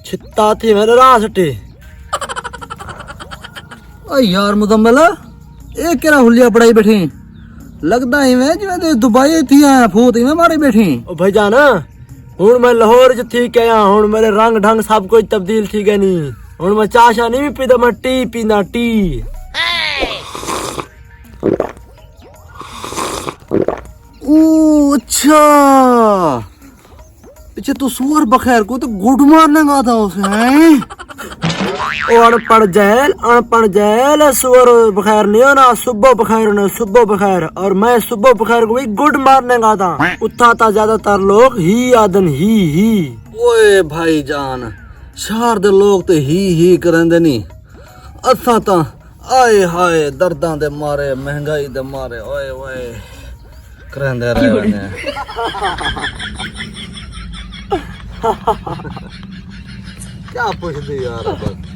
छित्ता थी मेरे राह सटे। ओ यार मुदम्मल ये केरा हुलिया पड़ाई बैठी लगदा ही मैं जिवें ते दुबई थी आया फूत ही मैं मारी बैठी। ओ भाईजान हुण मैं लाहौर च थी गया, हुण मेरे रंग ढंग सब कुछ तब्दील थी गया नी। हुण मैं चाशा नहीं पींदा, मैं टी पींदा टी। ओ अच्छा पीछे तो सुअर बखैर को तो गुड मारने का था उसे। ओ अनपढ़ जैल सुअर बखैर नहीं हो ना, सुबह बखैर ने सुबह बखैर। और मैं सुबह बखैर को भी गुड मारने का था। उतना था ज्यादातर लोग ही आदन ही। ओए भाईजान शहर दे लोग तो ही करेंदे नी, असा ता आए हाय दर्दां दे मारे महंगाई दे मारे ओए ओए करेंदे रहे ने। क्या पूछ दी यार बस।